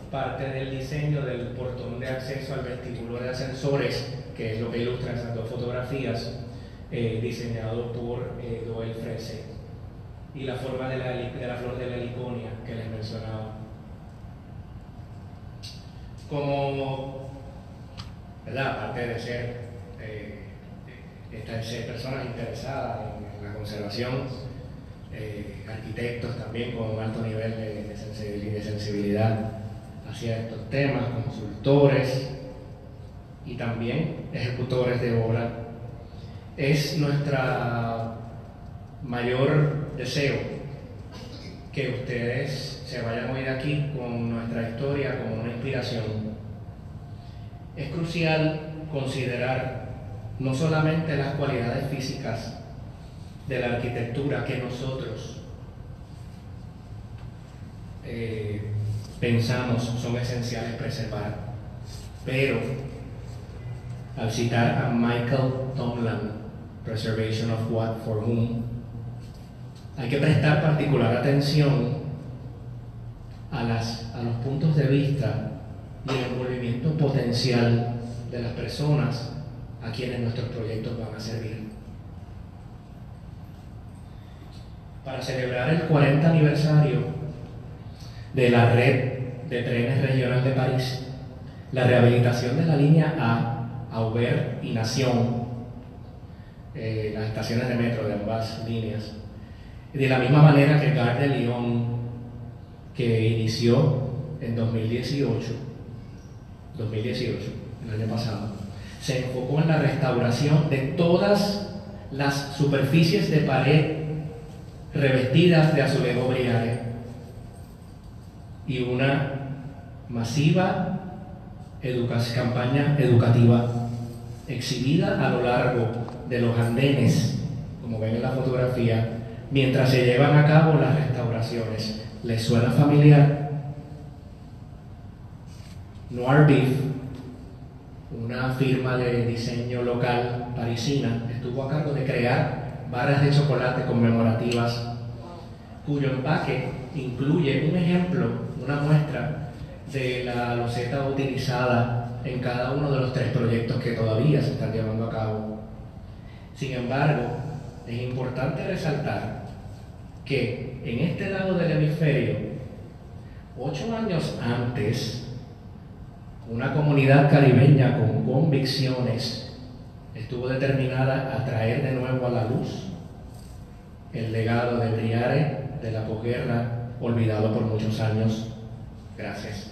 parte del diseño del portón de acceso al vestíbulo de ascensores, que es lo que ilustra esas dos fotografías, diseñado por Doel Freser, y la forma de la flor de la heliconia que les mencionaba. Como, ¿verdad?, aparte de ser personas interesadas en la conservación, arquitectos también con un alto nivel de sensibilidad hacia estos temas, consultores y también ejecutores de obra. Es nuestra mayor deseo que ustedes se vayan hoy de aquí con nuestra historia como una inspiración. Es crucial considerar no solamente las cualidades físicas de la arquitectura que nosotros pensamos son esenciales preservar, pero al citar a Michael Tomlin, Preservation of What for Whom, hay que prestar particular atención a los puntos de vista y el envolvimiento potencial de las personas a quienes nuestros proyectos van a servir. Para celebrar el 40 aniversario de la red de trenes regional de París, la rehabilitación de la línea A, Aubert y Nation, las estaciones de metro de ambas líneas, de la misma manera que Gare de Lyon, que inició en 2018, el año pasado, se enfocó en la restauración de todas las superficies de pared revestidas de azulejo brillante y una masiva campaña educativa exhibida a lo largo de los andenes, como ven en la fotografía, mientras se llevan a cabo las restauraciones. ¿Les suena familiar? Noir Beef, una firma de diseño local parisina, estuvo a cargo de crear barras de chocolate conmemorativas cuyo empaque incluye un ejemplo, una muestra de la loseta utilizada en cada uno de los 3 proyectos que todavía se están llevando a cabo. Sin embargo, es importante resaltar que en este lado del hemisferio, 8 años antes, una comunidad caribeña con convicciones estuvo determinada a traer de nuevo a la luz el legado de Briare de la posguerra, olvidado por muchos años. Gracias.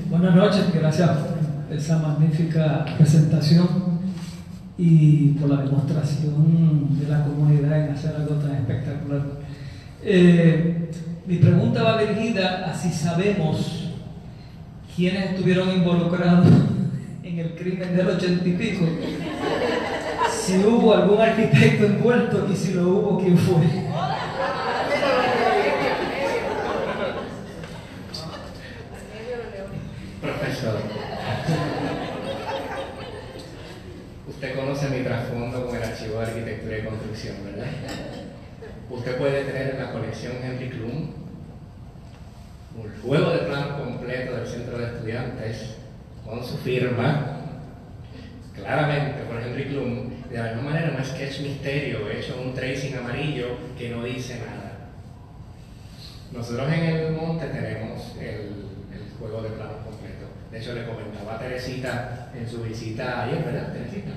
Buenas noches, gracias por esa magnífica presentación y por la demostración de la comunidad en hacer algo tan espectacular. Mi pregunta va dirigida a si sabemos quiénes estuvieron involucrados en el crimen del 80 y pico, si hubo algún arquitecto envuelto y si lo hubo, ¿quién fue? Profesor, usted conoce mi trasfondo con el Archivo de Arquitectura y Construcción, ¿verdad? Usted puede tener en la colección Henry Klum un juego de plano completo del Centro de Estudiantes con su firma, claramente por Henry Klum, de la misma manera un sketch misterio hecho un tracing amarillo que no dice nada. Nosotros en el monte tenemos el juego de plano completo. De hecho, le comentaba a Teresita en su visita ayer, ¿verdad, Teresita?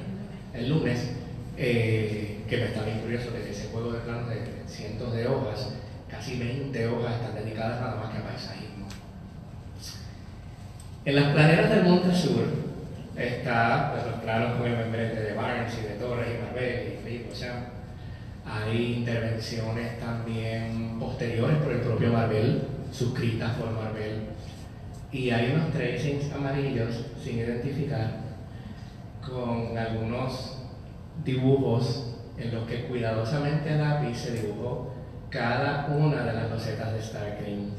El lunes, que me está bien curioso que ese juego de planos de cientos de hojas, casi 20 hojas están dedicadas nada más que a paisajismo. En las planeras del Monte Sur está pues, los planos con el membrete de Barnes y de Torres y Marbel y Felipe, o sea, hay intervenciones también posteriores por el propio Marbel, suscritas por Marbel. Y hay unos tracings amarillos sin identificar con algunos dibujos en los que cuidadosamente a lápiz se dibujó cada una de las losetas de Stark Green.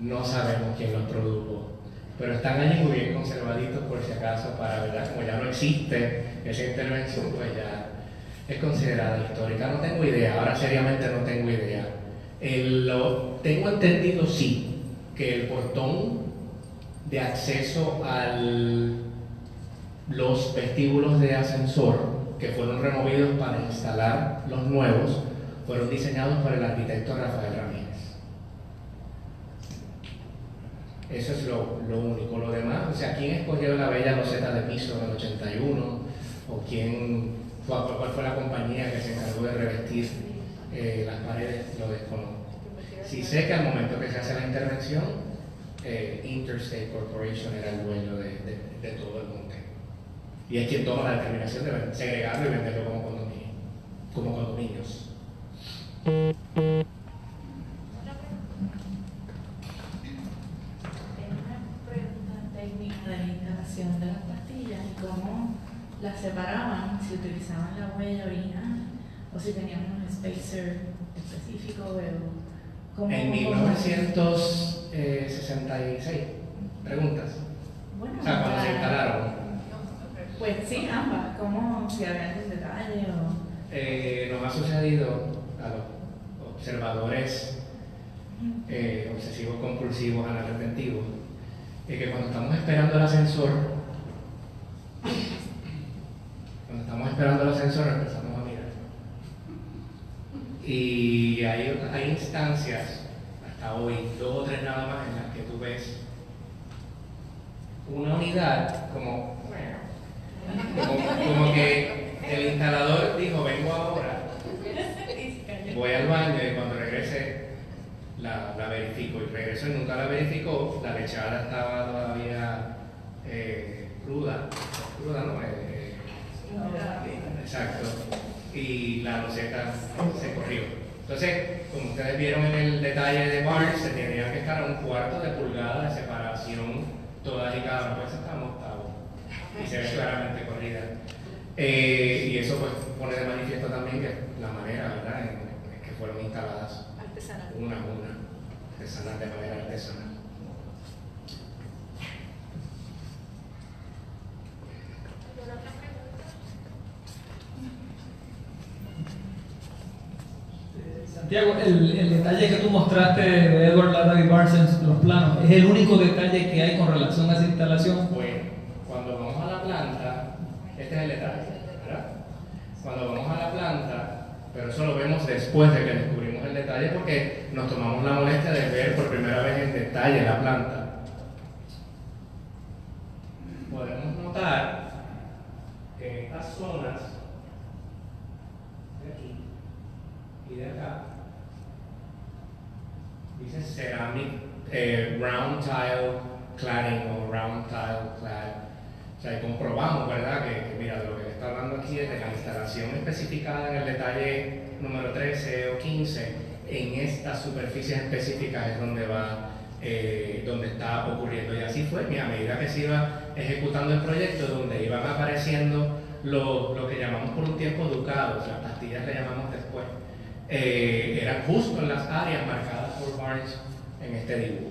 no sabemos quién los produjo, pero están allí muy bien conservaditos por si acaso, para, ¿verdad? Como ya no existe esa intervención, pues ya es considerada histórica. No tengo idea, ahora seriamente no tengo idea. Tengo entendido, sí, que el portón de acceso a los vestíbulos de ascensor, que fueron removidos para instalar los nuevos, fueron diseñados por el arquitecto Rafael Ramírez. Eso es lo único. Lo demás, o sea, ¿quién escogió la bella loseta de piso del 81? ¿O cuál fue la compañía que se encargó de revestir las paredes? Lo desconozco. Sí sé que al momento que se hace la intervención, Interstate Corporation era el dueño de todo el monte. Y es quien toma la determinación de segregarlo y venderlo como condominios. De la instalación de las pastillas y cómo las separaban, si utilizaban la huella original o si tenían un spacer específico. En 1966, preguntas. Bueno, o sea, cuando se instalaron. Pues sí, ambas. ¿Cómo, si había algún detalle o...? Nos ha sucedido a los observadores obsesivos compulsivos anarrepentivos que cuando estamos esperando el ascensor, empezamos a mirar. Y hay instancias, hasta hoy, 2 o 3 nada más, en las que tú ves una unidad como que el instalador dijo, vengo ahora, voy al baño y cuando regrese la verifico, y regresó y nunca la verificó. La lechada estaba todavía cruda no, exacto, y la loseta se corrió. Entonces, como ustedes vieron en el detalle de Barnes, se tenía que estar a 1/4 de pulgada de separación todas y cada una, pues está en octavo y se ve claramente corrida. Y eso pues pone de manifiesto también que la manera, ¿verdad?, en que fueron instaladas una artesanal, de manera artesanal. Santiago, el detalle que tú mostraste de Edward Lathrop Parsons, los planos, ¿es el único detalle que hay con relación a esa instalación? Bueno, cuando vamos a la planta, este es el detalle, ¿verdad? Cuando vamos a la planta, pero eso lo vemos después de que descubrimos el detalle porque nos tomamos la molestia de ver por primera vez en detalle la planta. Podemos notar que en estas zonas de aquí y de acá dice ceramic round tile cladding o round tile clad. O sea, y comprobamos, ¿verdad?, que mira, de lo que le está hablando aquí es de la instalación especificada en el detalle número 13 o 15. En estas superficies específicas es donde donde está ocurriendo. Y así fue, a medida que se iba ejecutando el proyecto, donde iban apareciendo lo que llamamos por un tiempo ducados, las pastillas le llamamos después, eran justo en las áreas marcadas por Barnes en este dibujo.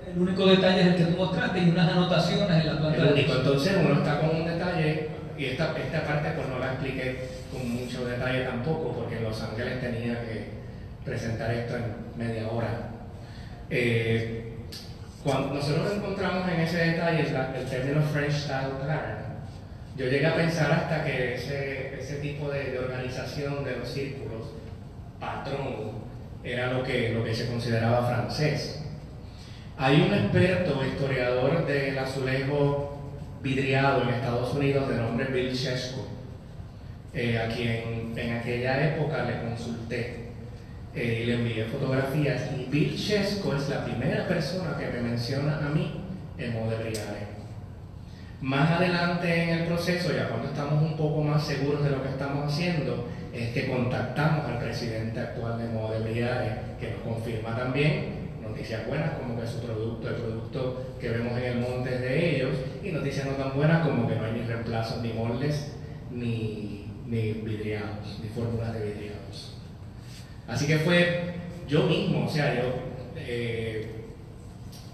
El único detalle es el que tú mostraste y unas anotaciones en la planta. El único, entonces uno está con un detalle, y esta parte pues no la expliqué con mucho detalle tampoco, porque en Los Ángeles tenía que presentar esto en media hora. Cuando nosotros encontramos en ese detalle el término French Style Cladding, yo llegué a pensar hasta que ese tipo de organización de los círculos, patrón, era lo que se consideraba francés. Hay un experto historiador del azulejo vidriado en Estados Unidos de nombre Bill Shesko, a quien en aquella época le consulté y le envié fotografías, y Bill Shesko es la primera persona que me menciona a mí en Eau de Briare. Más adelante en el proceso, ya cuando estamos un poco más seguros de lo que estamos haciendo, es que contactamos al presidente actual de Eau de Briare, que nos confirma también noticias buenas como que su producto, el producto que vemos en el monte es de ellos, y noticias no tan buenas como que no hay ni reemplazos, ni moldes, ni vidriados, ni fórmulas de vidriados. Así que fue yo mismo, o sea, yo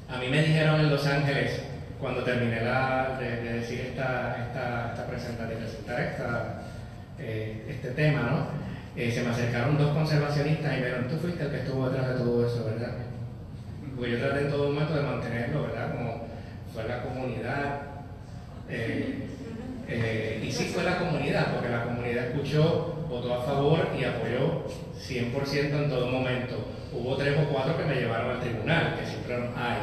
a mí me dijeron en Los Ángeles, cuando terminé de decir esta presentación, de presentar este tema, ¿no? Se me acercaron dos conservacionistas y me dijeron, tú fuiste el que estuvo detrás de todo eso, ¿verdad? Porque yo traté en todo momento de mantenerlo, ¿verdad? Como fue la comunidad. Y sí fue la comunidad, porque la comunidad escuchó, votó a favor y apoyó 100% en todo momento. Hubo 3 o 4 que me llevaron al tribunal, que siempre los hay.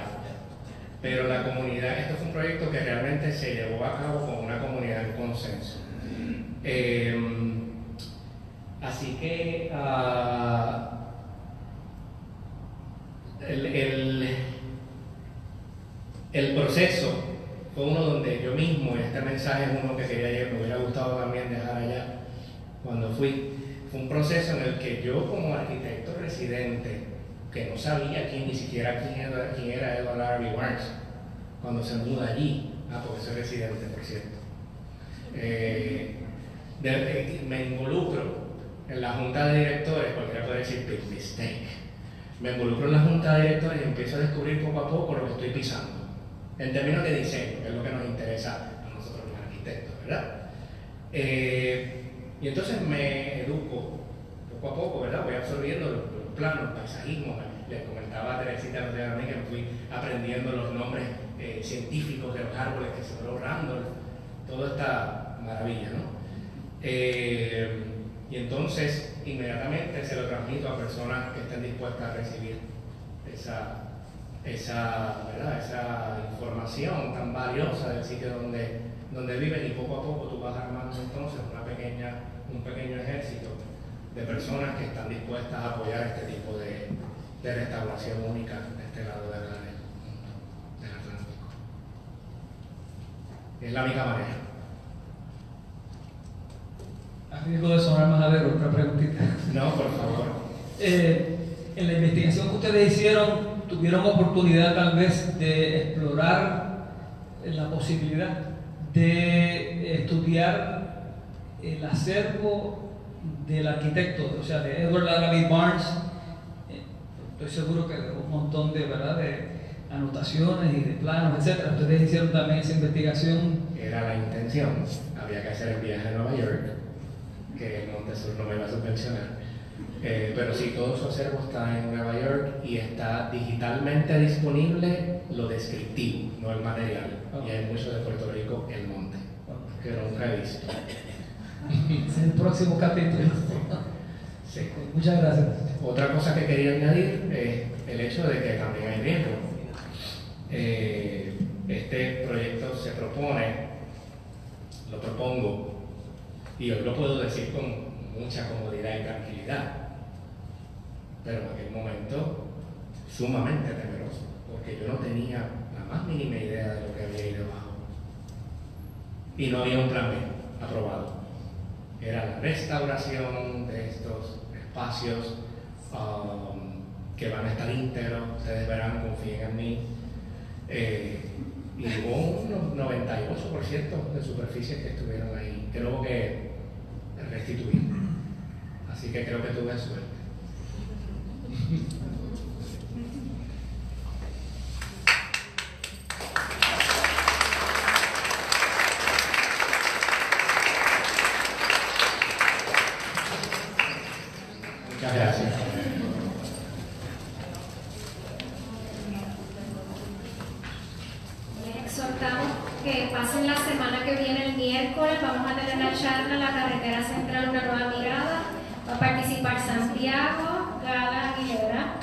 Pero la comunidad, esto fue un proyecto que realmente se llevó a cabo con una comunidad en consenso. Así que el proceso fue uno donde yo mismo, y este mensaje es uno que quería ayer, me hubiera gustado también dejar allá cuando fui. Fue un proceso en el que yo, como arquitecto residente, que no sabía ni siquiera quién era Edward R.B. Barnes cuando se muda allí, porque soy residente, por cierto, me involucro en la junta de directores, cualquiera puede decir big mistake. Me involucro en la junta de directores y empiezo a descubrir poco a poco lo que estoy pisando, en términos de diseño, que es lo que nos interesa a nosotros los arquitectos, ¿verdad? Y entonces me educo poco a poco, ¿verdad? Voy absorbiendo los planos, el paisajismo. Les comentaba a Teresita los días a mí que me fui aprendiendo los nombres científicos de los árboles que se fueron Randolph, toda esta maravilla, ¿no? Y entonces inmediatamente se lo transmito a personas que estén dispuestas a recibir esa información tan valiosa del sitio donde viven, y poco a poco tú vas armando entonces un pequeño ejército de personas que están dispuestas a apoyar este tipo de restauración única de este lado del Atlántico. Es la única manera. A riesgo de sonar majadero, otra preguntita. No, por favor. En la investigación que ustedes hicieron, ¿tuvieron oportunidad tal vez de explorar la posibilidad de estudiar el acervo del arquitecto, o sea, de Edward R.B. Barnes? Estoy seguro que un montón de anotaciones y de planos, etcétera. Ustedes hicieron también esa investigación. Era la intención. Había que hacer el viaje a Nueva York, que Montesur no me iba a subvencionar. Pero sí, todo su acervo está en Nueva York y está digitalmente disponible lo descriptivo, no el material. Y hay mucho de Puerto Rico, el monte, que nunca he visto. Es el próximo capítulo. Sí. Muchas gracias. Otra cosa que quería añadir es el hecho de que también hay riesgo. Este proyecto lo propongo, y hoy lo puedo decir con mucha comodidad y tranquilidad, pero en aquel momento sumamente temeroso, porque yo no tenía la más mínima idea de lo que había ahí debajo. Y no había un plan B aprobado. Era la restauración de estos espacios que van a estar íntegros, ustedes verán, confíen en mí. Y hubo un 98% de superficies que estuvieron ahí, que luego que restituir. Así que creo que tuve suerte. Muchas gracias. Les exhortamos que pasen la semana que viene, el miércoles. Vamos a tener la charla en la carretera central, una nueva mirada. Va a participar Santiago, Gala Aguilera,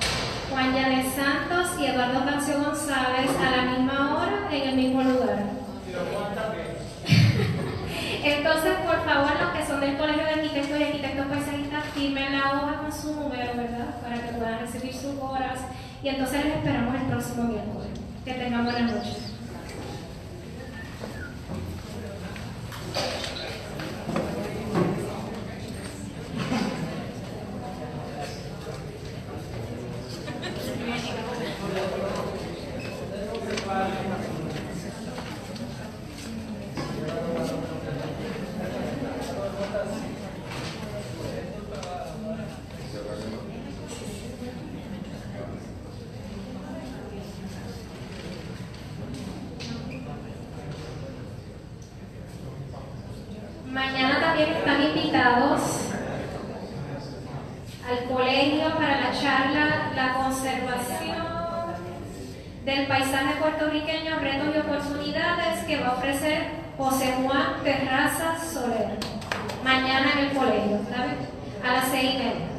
Juan Yanel Santos y Eduardo Cancio González a la misma hora en el mismo lugar. Entonces, por favor, los que son del Colegio de Arquitectos y Arquitectos Paisajistas, firmen la hoja con su número, ¿verdad? Para que puedan recibir sus horas. Y entonces les esperamos el próximo miércoles. Que tengan buenas noches. también están invitados al colegio para la charla La conservación del paisaje puertorriqueño, retos y oportunidades, que va a ofrecer José Juan Terrazas Soler mañana en el colegio, ¿sabes? A las 6:30.